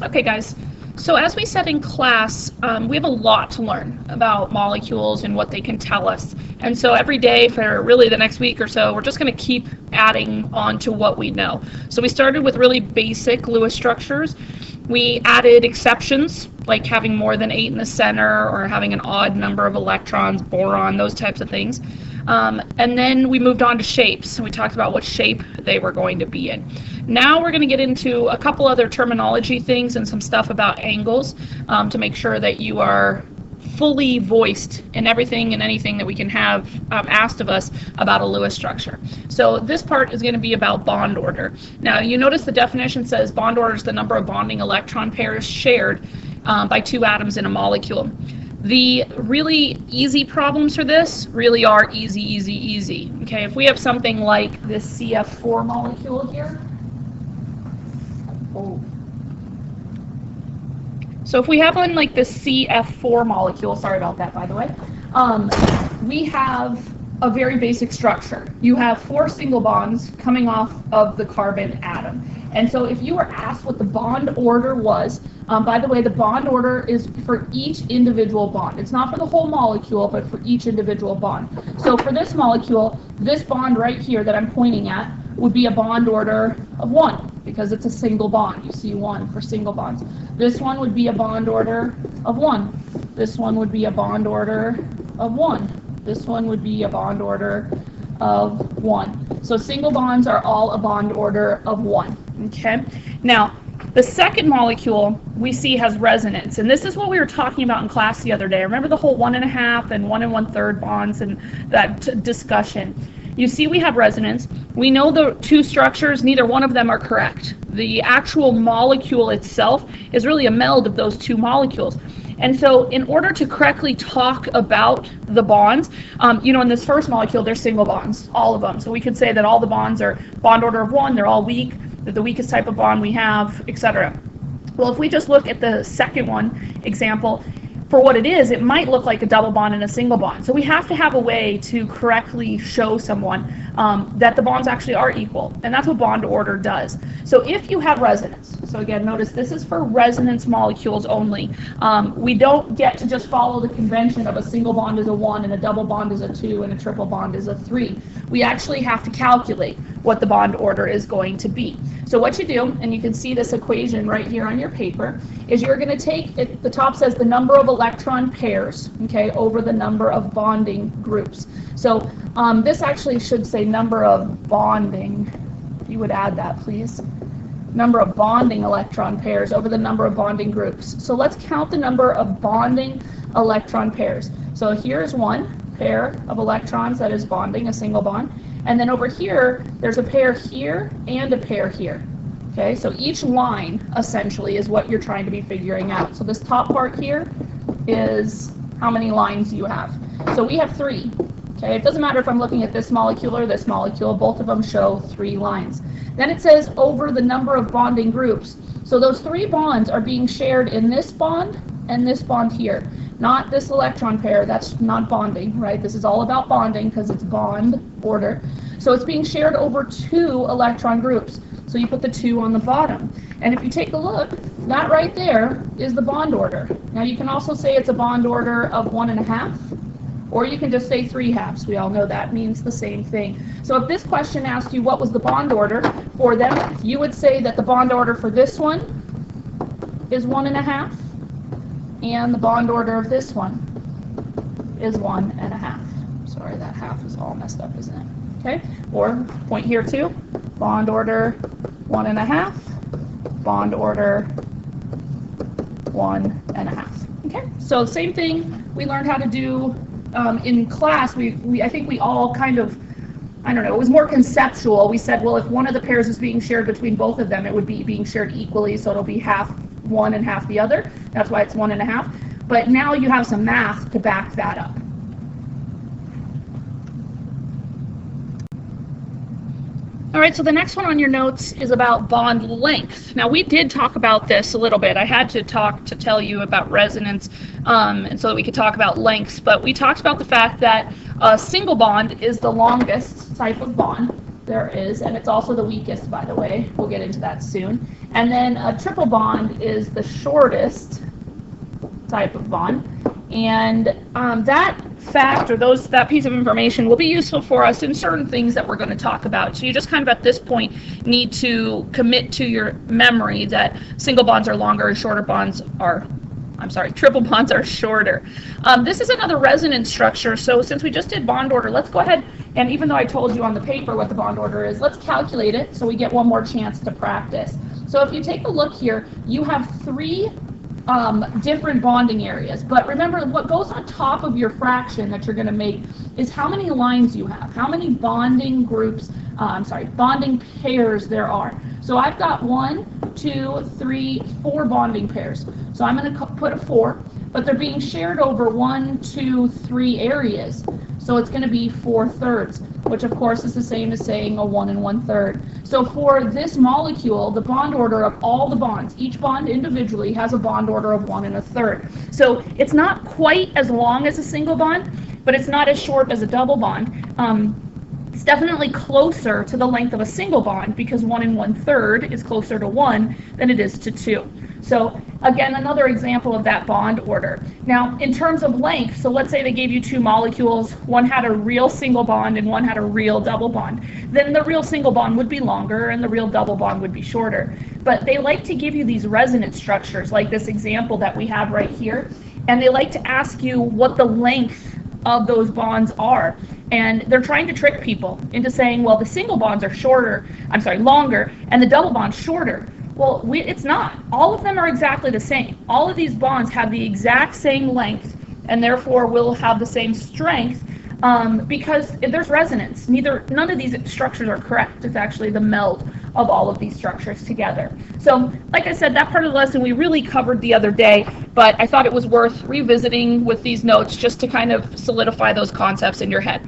Okay, guys. So as we said in class, we have a lot to learn about molecules and what they can tell us. And so every day for really the next week or so, we're just going to keep adding on to what we know. So we started with really basic Lewis structures. We added exceptions, like having more than 8 in the center or having an odd number of electrons, boron, those types of things. And then we moved on to shapes. We talked about what shape they were going to be in. Now we're going to get into a couple other terminology things and some stuff about angles to make sure that you are fully voiced in everything and anything that we can have asked of us about a Lewis structure. So this part is going to be about bond order. Now you notice the definition says bond order is the number of bonding electron pairs shared by 2 atoms in a molecule. The really easy problems for this really are easy. Okay, if we have something like this CF4 molecule here. So if we have one like this CF4 molecule, sorry about that by the way, we have a very basic structure. You have 4 single bonds coming off of the carbon atom. And so if you were asked what the bond order was, by the way, the bond order is for each individual bond. It's not for the whole molecule, but for each individual bond. So for this molecule, this bond right here that I'm pointing at would be a bond order of 1 because it's a single bond. You see 1 for single bonds. This one would be a bond order of 1. This one would be a bond order of 1. This one would be a bond order of 1. So single bonds are all a bond order of 1. Okay. Now, the second molecule we see has resonance, and this is what we were talking about in class the other day. Remember the whole 1 1/2 and 1 1/3 bonds and that discussion. You see we have resonance. We know the 2 structures, neither one of them are correct. The actual molecule itself is really a meld of those 2 molecules. And so in order to correctly talk about the bonds, in this first molecule, they're single bonds, all of them. So we could say that all the bonds are bond order of 1, they're all weak, that the weakest type of bond we have, etc. Well, if we just look at the second one example, for what it is, it might look like a double bond and a single bond. So we have to have a way to correctly show someone that the bonds actually are equal, and that's what bond order does. So if you have resonance, so again, notice this is for resonance molecules only. We don't get to just follow the convention of a single bond is a 1 and a double bond is a 2 and a triple bond is a 3. We actually have to calculate what the bond order is going to be. So what you do, and you can see this equation right here on your paper, is you're going to take, the top says the number of electron pairs, okay, over the number of bonding groups. So this actually should say number of bonding, if you would add that please, number of bonding electron pairs over the number of bonding groups. So let's count the number of bonding electron pairs. So here's 1 pair of electrons that is bonding, a single bond. And then over here, there's a pair here and a pair here. Okay, so each line essentially is what you're trying to be figuring out. So this top part here is how many lines you have. So we have 3. Okay, it doesn't matter if I'm looking at this molecule or this molecule, both of them show 3 lines. Then it says over the number of bonding groups. So those 3 bonds are being shared in this bond and this bond here. Not this electron pair, that's not bonding, right? This is all about bonding because it's bond order. So it's being shared over 2 electron groups. So you put the 2 on the bottom. And if you take a look, that right there is the bond order. Now you can also say it's a bond order of 1 1/2, or you can just say 3/2. We all know that means the same thing. So if this question asked you what was the bond order for them, you would say that the bond order for this one is 1 1/2. And the bond order of this one is 1 1/2. Sorry, that half is all messed up, isn't it? Okay, or point here too, bond order 1 1/2, bond order 1 1/2. Okay, so same thing we learned how to do in class. I think we all kind of, I don't know, it was more conceptual. We said, well, if one of the pairs is being shared between both of them, it would be being shared equally, so it'll be half one and half the other. That's why it's 1 1/2. But now you have some math to back that up. All right, so the next one on your notes is about bond length. Now we did talk about this a little bit. I had to tell you about resonance, and so that we could talk about lengths. But we talked about the fact that a single bond is the longest type of bond. there is, and it's also the weakest, by the way. We'll get into that soon. And then a triple bond is the shortest type of bond. And that fact, or that piece of information, will be useful for us in certain things that we're going to talk about. So you just kind of at this point need to commit to your memory that single bonds are longer and triple bonds are shorter. This is another resonance structure. So since we just did bond order, let's go ahead, and even though I told you on the paper what the bond order is, let's calculate it so we get one more chance to practice. So if you take a look here, you have 3 different bonding areas. But remember, what goes on top of your fraction that you're going to make is how many lines you have, how many bonding groups, bonding pairs there are. So I've got 1, 2, 3, 4 bonding pairs. So I'm going to put a 4, but they're being shared over 1, 2, 3 areas. So it's going to be 4/3, which of course is the same as saying a 1 1/3. So for this molecule, the bond order of all the bonds, each bond individually has a bond order of 1 1/3. So it's not quite as long as a single bond, but it's not as short as a double bond. It's definitely closer to the length of a single bond because 1 1/3 is closer to 1 than it is to 2. So again, another example of that bond order. Now, in terms of length, so let's say they gave you 2 molecules, one had a real single bond and one had a real double bond. Then the real single bond would be longer and the real double bond would be shorter. But they like to give you these resonance structures, like this example that we have right here, and they like to ask you what the length of those bonds are. And they're trying to trick people into saying, well, the single bonds are longer, and the double bonds shorter. Well, it's not. All of them are exactly the same. All of these bonds have the exact same length, and therefore will have the same strength because there's resonance. None of these structures are correct. It's actually the meld of all of these structures together. So, like I said, that part of the lesson we really covered the other day, but I thought it was worth revisiting with these notes just to kind of solidify those concepts in your head.